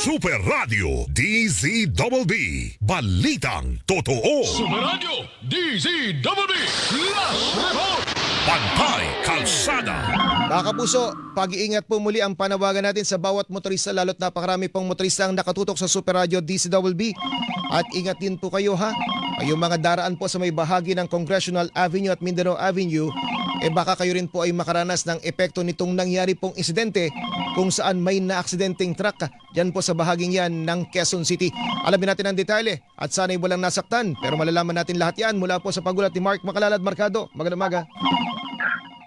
Super Radio DZBB Balitang Totoo. Super Radio DZBB Flash Report. Pantay Kalsada. Mga kapuso, pag-iingat po muli ang panawagan natin sa bawat motorista, lalo't napakarami pong motorista ang nakatutok sa Super Radio DZBB. At ingat din po kayo ha, yung mga daraan po sa may bahagi ng Congressional Avenue at Mindanao Avenue, baka kayo rin po ay makaranas ng epekto nitong nangyari pong insidente kung saan may naaksidenteng truck dyan po sa bahaging yan ng Quezon City. Alamin natin ang detalye at sana'y walang nasaktan, pero malalaman natin lahat yan mula po sa pagulat ni Mark Makalalad Marcado. Magandang umaga.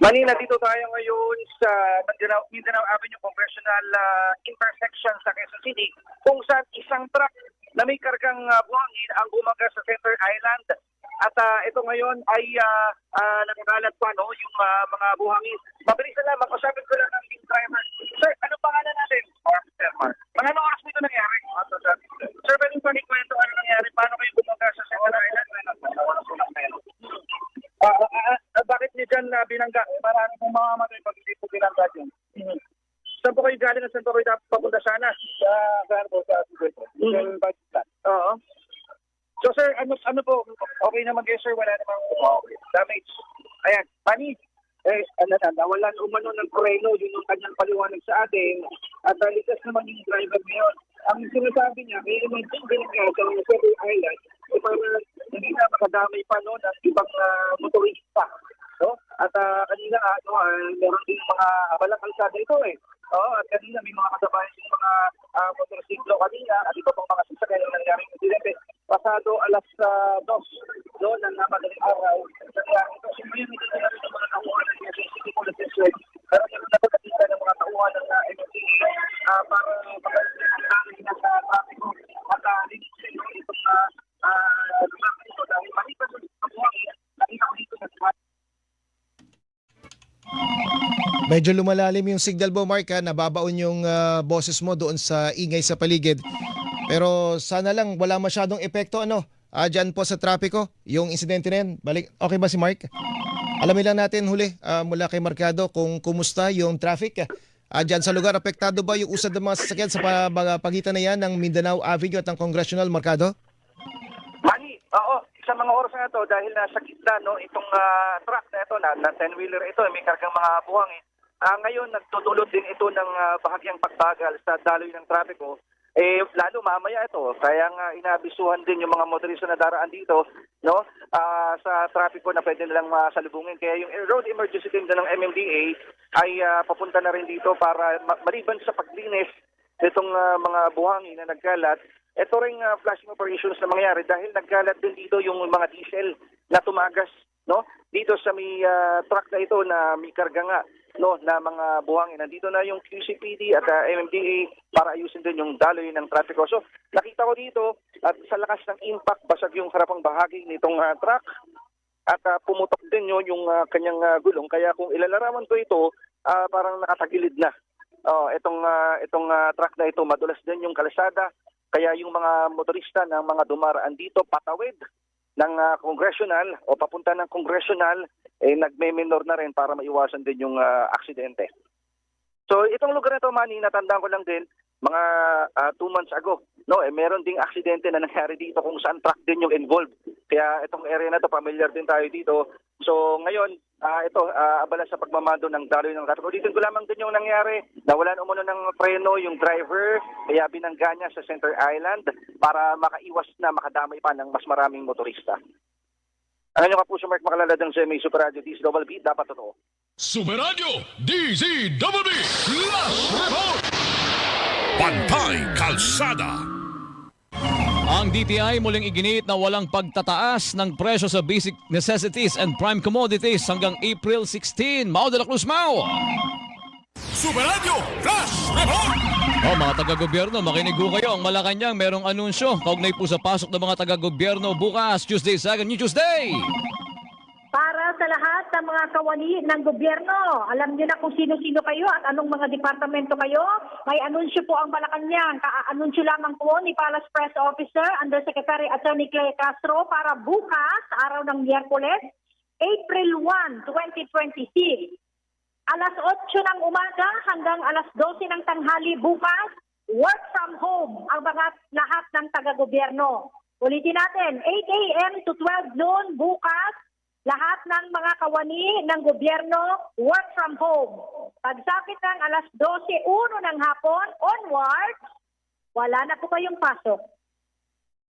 Manila, dito tayo ngayon sa Mindanao Avenue Congressional intersection sa Quezon City kung saan isang truck na may kargang buhangin ang bumaga sa Center Island. At ito ngayon ay nakakalat pa yung mga buhangin. Mabilis na lang, makasabit ko lang ang lead driver. Sir, ano pangalan natin? Sir Mark. Mga anong oras nito nangyari? Sir, pwede pa kwento ano nangyari? Paano kayo bumaga sa Center Island? Bakit niyo dyan binangga? Marami pong mga matay pag hindi po binangga dyan. Saan po kayo galing at saan po kayo dapat papunta sana? Saan po sa Oo. So sir, ano po? Okay naman kayo sir, wala namang damage. Ayan, Pani, nawalan umano ng preno, yun yung kanyang paliwanag sa atin. At likas naman yung driver ngayon. Ang sinasabi niya, may naman din binigay sa Center Island, para hindi na makadamay pa ng ibang motorista. So, at kanina, meron din mga abalang kalsada ito at kanina may mga kasabayan yung mga motorsiklo kanina at iba pang mga sasakyan na nangyaring insidente. Pasado alas 2 ng madaling araw. Nangyari ito. So, ngayon hindi na rin yung mga tauhan ng City Police District. Pero meron na pagkatita ng mga tauhan ng MMDA para magalitin ang dami na sa traffico at linisin itong lumakit ito dahil malipas sa buhangin nakita ko dito sa Medyo lumalalim yung signal mo, Mark, nababaon yung boses mo doon sa ingay sa paligid. Pero sana lang wala masyadong epekto dyan po sa trapiko, yung insidente na yan. Okay ba si Mark? Alamin lang natin huli mula kay Marcado kung kumusta yung traffic dyan sa lugar. Apektado ba yung usad ng mga sasakyan sa pagitan na yan ng Mindanao Avenue at ng Congressional, Marcado? Mani, oo. Sa mga oras na ito, dahil nasa gitna itong truck na ito, na 10-wheeler ito, may kargang mga buhangin. Ngayon, nagtutulot din ito ng bahagyang pagbagal sa daloy ng trapiko. Lalo mamaya ito, kaya nga inabisuhan din yung mga motorista na daraan dito sa trapiko na pwede nilang masalubungin. Kaya yung road emergency team ng MMDA ay papunta na rin dito para maliban sa paglinis nitong mga buhangin na nagkalat. Ito ring flashing operations na mangyari dahil nagkalat din dito yung mga diesel na tumagas dito sa may truck na ito na may karga nga na mga buhangin. Nandito na yung QCPD at MMDA para ayusin din yung daloy ng trapiko. So nakita ko dito at sa lakas ng impact basag yung harapang bahagi nitong truck at pumutok din yung kanyang gulong. Kaya kung ilalarawan ko ito, parang nakatagilid na. Itong truck na ito, madulas din yung kalsada. Kaya yung mga motorista ng mga dumaraan dito patawid ng Congressional o papunta ng Congressional, nagme-minor na rin para maiwasan din yung aksidente. So itong lugar na ito, Manny, natandaan ko lang din, mga 2 months ago, meron ding aksidente na nangyari dito kung saan truck din yung involved. Kaya itong area na ito, familiar din tayo dito. So ngayon, abala sa pagmamando ng daloy ng traffic. Ulitin ko lamang din yung nangyari. Nawalan umano ng preno yung driver, kaya binangga niya sa Center Island para makaiwas na makadamay pa ng mas maraming motorista. Ano nyo Kapuso, Mark Makalalad ng GMA Super Radio DZBB, dapat totoo. Super Radio DZBB Flash Report. Pantay Kalsada. Ang DTI muling iginit na walang pagtataas ng presyo sa basic necessities and prime commodities hanggang April 16. Mau de la Cruz, Mau! Super Radio Flash Report. Mga taga-gobyerno, makinig ho kayo. Ang Malacanang merong anunsyo kaugnay po sa pasok ng mga taga-gobyerno bukas, Tuesday, Second New Tuesday. Para sa lahat ng mga kawani ng gobyerno, alam niyo na kung sino-sino kayo at anong mga departamento kayo. May anunsyo po ang Malacanang. Ka-anunsyo lamang po ni Palace Press Officer Undersecretary Attorney Clay Castro para bukas, araw ng Miyerkules, April 1, 2026. Alas 8 ng umaga hanggang alas 12 ng tanghali bukas, work from home. home ang lahat ng taga-gobyerno. Ulitin natin, 8 a.m. to 12 noon bukas, lahat ng mga kawani ng gobyerno work from home. Pagsapit ng alas 12:01 ng hapon onwards, wala na po kayong pasok.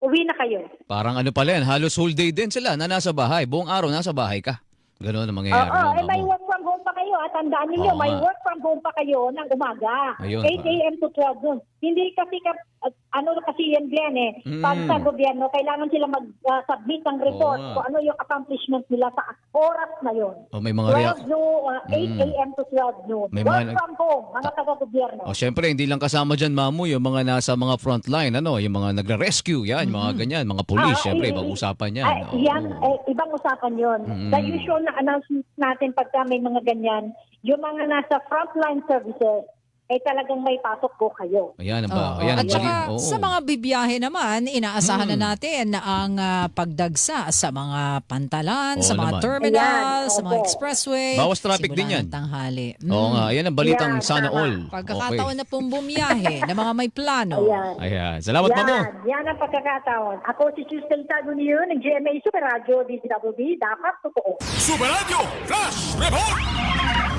Uwi na kayo. Parang ano pala yan, halos whole day din sila na nasa bahay. Buong araw nasa bahay ka. Gano'n ang mangyayari. Oo, nun, may Mamo. work from home pa kayo. At tandaan ninyo, Oo may nga. work from home pa kayo ng umaga. Ayun. 8 a.m. to 12 noon. Hindi kasi, ano kasi yan, Glenn eh. Pag sa gobyerno, kailangan sila mag-submit ng report Oo nga. kung ano yung accomplishment nila sa oras na yun. O, may mga 12 noon, 8 a.m. to 12 noon. May Work mga- from home, mga taga-gobyerno. O syempre, hindi lang kasama dyan, Mamu, yung mga nasa mga frontline, ano, yung mga nagre-rescue, yan, yung mga ganyan, mga police, syempre, ibang usapan yan. Oo. Yan, ibang usapan yun. The usual na announcement natin pagka may mga ganyan, yung mga nasa frontline services, ay talagang may pasok po kayo. Ayan, Oo. ayan, At saka bali- oo. sa mga bibiyahe naman, inaasahan na natin na ang pagdagsa sa mga pantalan, Oo sa mga naman. terminal, Ayan, sa mga opo. expressway. Bawas traffic din simula yan. ng tanghali. Oo nga, ayan ang balitang Yan, sana tama. all. Pagkakataon na pong bumiyahe ng mga may plano. Ayan. Ayan, salamat, Mamu. Yan ang pagkakataon. Ako si Tuesday Tagunio ng GMA Super Radio DCWB. Dapat totoo. Super Radio Flash Report.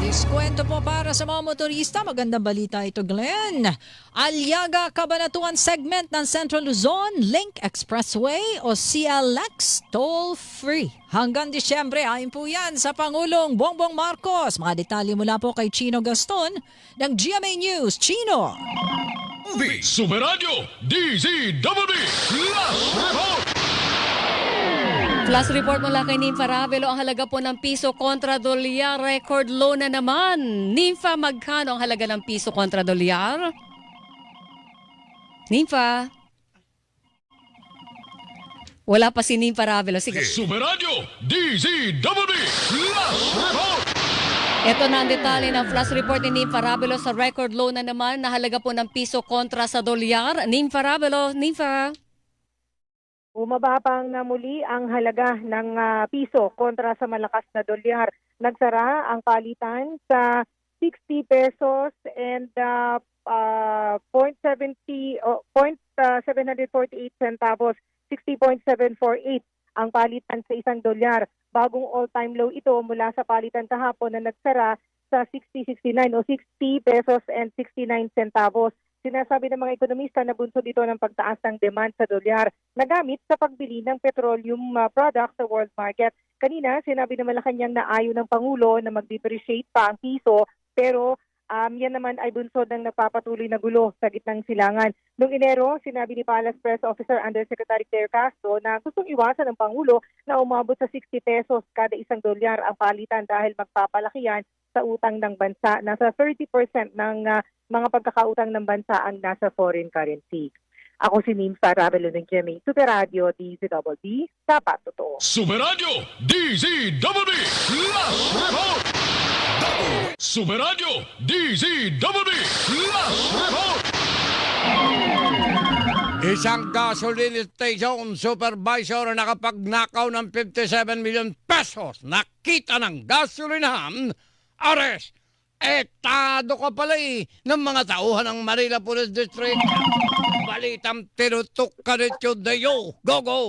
Diskwento po para sa mga motorista. Magandang balita ito, Glenn. Aliaga Cabanatuan segment ng Central Luzon, Link Expressway o CLX toll-free. Hanggang Disyembre, ayon po yan sa Pangulong Bongbong Marcos. Mga detalye mula po kay Chino Gaston ng GMA News. Chino! Super Radio DZWB Flash Report. Flash report mula kay Nympha Ravelo, ang halaga po ng piso kontra dolyar, record low na naman. Nympha, magkano ang halaga ng piso kontra dolyar? Nympha? Wala pa si Nympha Ravelo. Sige. Super Radio DZWB Flash Report. Ito na ang detalye ng flash report ni Nympha Ravelo sa record low na naman na halaga po ng piso kontra sa dolyar. Nympha Ravelo, Nympha. Bumababang na muli ang halaga ng piso kontra sa malakas na dolyar. Nagsara ang palitan sa 60 pesos and 0.748 centavos, 60.748 ang palitan sa isang dolyar. Bagong all-time low ito mula sa palitan kahapon na nagsara sa 60.69 o 60 pesos and 69 centavos. Sinasabi ng mga ekonomista na bunsod ito ng pagtaas ng demand sa dolyar na gamit sa pagbili ng petroleum products sa world market. Kanina, sinabi ng Malacanang na ayaw ng Pangulo na mag-depreciate pa ang piso, pero yan naman ay bunsod ng nagpapatuloy na gulo sa gitnang silangan. Noong Enero, sinabi ni Palace Press Officer Undersecretary Claire Castro na gustong iwasan ng Pangulo na umabot sa 60 pesos kada isang dolyar ang palitan dahil magpapalaki yan sa utang ng bansa. Nasa 30% ng mga pagkakautang ng bansa ang nasa foreign currency. Ako si Nympha Ravelo ng GMA Super Radio DZWB. Dapat totoo. Super Radio DZWB Flash Report. Super Radio DZWB Flash Report. Isang gasoline station supervisor na nakapagnakaw ng 57 million pesos. Nakita ng gasolinahan, arrest. Etado ka pala ng mga tauhan ng Manila Police District. Balitang tinutok ka rito, Dayo. Go, go!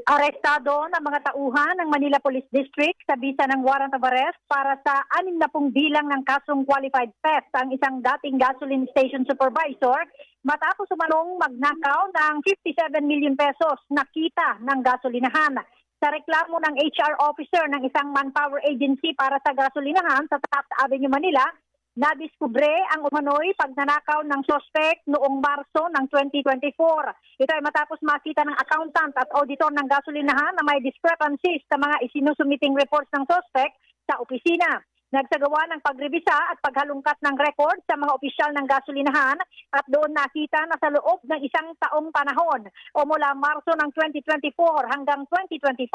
Arestado ng mga tauhan ng Manila Police District sa bisa ng warrant of arrest para sa 60 bilang ng kasong qualified theft ang isang dating gasoline station supervisor matapos umanong magnakaw ng 57 million pesos na kita ng gasolinahan. Sa reklamo ng HR officer ng isang manpower agency para sa gasolinahan sa Taft Avenue, Manila, nadiskubre ang umano'y pagnanakaw ng suspect noong Marso ng 2024. Ito ay matapos makita ng accountant at auditor ng gasolinahan na may discrepancies sa mga isinusumiting reports ng suspect sa opisina. Nagsagawa ng pagrebisa at paghalungkat ng record sa mga opisyal ng gasolinahan at doon nakita na sa loob ng isang taong panahon o mula Marso ng 2024 hanggang 2025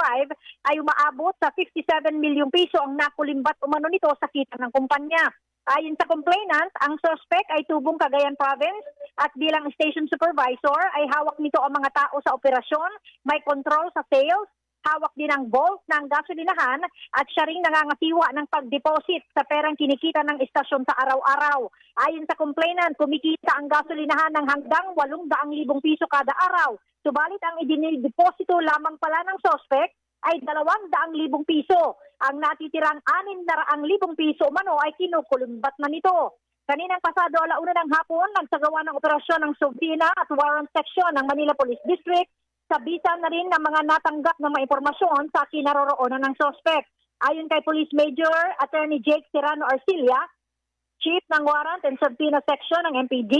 ay umaabot sa 57 milyong piso ang nakulimbat umano nito sa kita ng kumpanya. Ayon sa complainant, ang suspect ay tubong Cagayan Province at bilang station supervisor ay hawak nito ang mga tao sa operasyon, may control sa sales, Hawak din ang vault ng gasolinahan at siya ring nangangasiwa ng pag-deposit sa perang kinikita ng istasyon sa araw-araw. Ayon sa complainant, kumikita ang gasolinahan ng hanggang 800,000 piso kada araw. Subalit ang idinideposito lamang pala ng suspect ay 200,000 piso. Ang natitirang 600,000 piso umano ay kinukulumbat na nito. Kaninang pasado 1:00 ng hapon, nagsagawa ng operasyon ng Subina at Warrant Section ng Manila Police District. Sabitan na rin ng mga natanggap na mga impormasyon sa kinaroroonan ng suspect. Ayon kay Police Major Attorney Jake Serrano Arcilia, Chief ng Warrant and Subpoena Section ng MPD,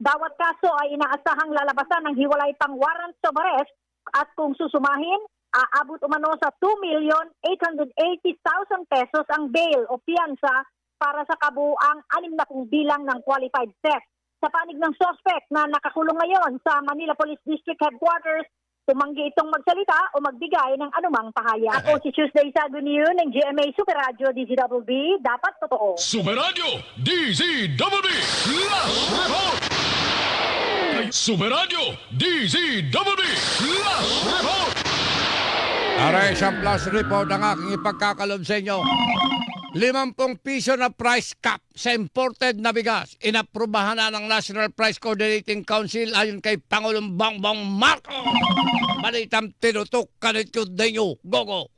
bawat kaso ay inaasahang lalabasan ng hiwalay pang warrants of arrest at kung susumahin, aabot umano sa 2,880,000 pesos ang bail o piyansa para sa kabuuang 60 bilang ng qualified theft. Sa panig ng suspect na nakakulong ngayon sa Manila Police District Headquarters, tumanggi itong magsalita o magbigay ng anumang pahayag. Ako si Tuesday Saguniu ng GMA Super Radio DZWB, dapat totoo. Super Radio DZWB Last Report! Super Radio DZWB Last Report! Aray, isang plus report ang aking ipagkakalob sa inyo. 50 piso na price cap sa imported na bigas. Inaprubahan na ng National Price Coordinating Council ayon kay Pangulong Bongbong Marcos. Balitang tinutok kanito dinyo. Gogo!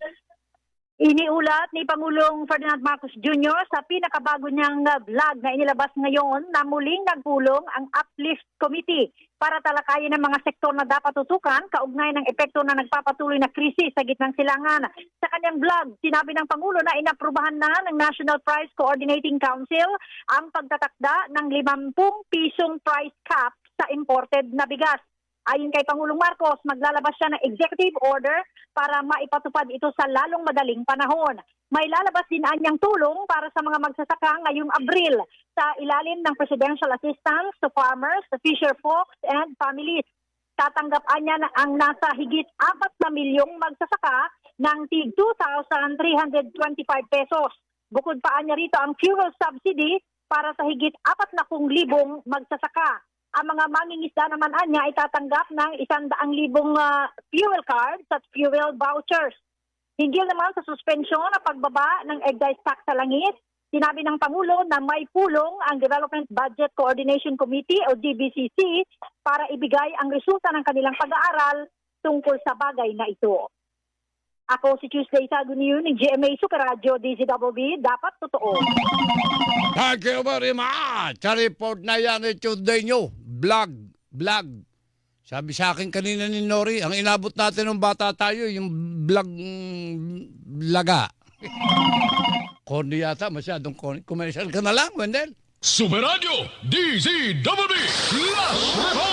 Iniulat ni Pangulong Ferdinand Marcos Jr. sa pinakabago niyang vlog na inilabas ngayon na muling nagpulong ang Uplift Committee para talakayin ang mga sektor na dapat tutukan kaugnay ng epekto na nagpapatuloy na krisis sa gitnang silangan. Sa kanyang vlog, sinabi ng Pangulo na inaprubahan na ng National Price Coordinating Council ang pagtatakda ng 50 pisong price cap sa imported na bigas. Ayon kay Pangulong Marcos, maglalabas siya ng executive order para maipatupad ito sa lalong madaling panahon. May lalabas din anyang tulong para sa mga magsasaka ngayong Abril sa ilalim ng Presidential Assistance to Farmers, the Fisher Folks, and Families. Tatanggap niya na ang nasa higit 4 na milyong magsasaka ng tig 2,325 pesos. Bukod pa niya rito ang fuel subsidy para sa higit 40,000 magsasaka. Ang mga mangingisda naman niya ay tatanggap ng 100,000 fuel cards at fuel vouchers. Hinggil naman sa suspensyon na pagbaba ng excise tax sa langis, sinabi ng Pangulo na may pulong ang Development Budget Coordination Committee o DBCC para ibigay ang resulta ng kanilang pag-aaral tungkol sa bagay na ito. Ako si Tuesday Saguniu ng GMA Super Radio DZWB, dapat totoo. Thank you very much. Sa report na yan ito dinyo. Vlog. Sabi sa akin kanina ni Nori, ang inabot natin ng bata tayo, yung laga. Corny yata, masyadong corny. Commercial ka na lang, Wendell. Super Radio DZWB Last Report!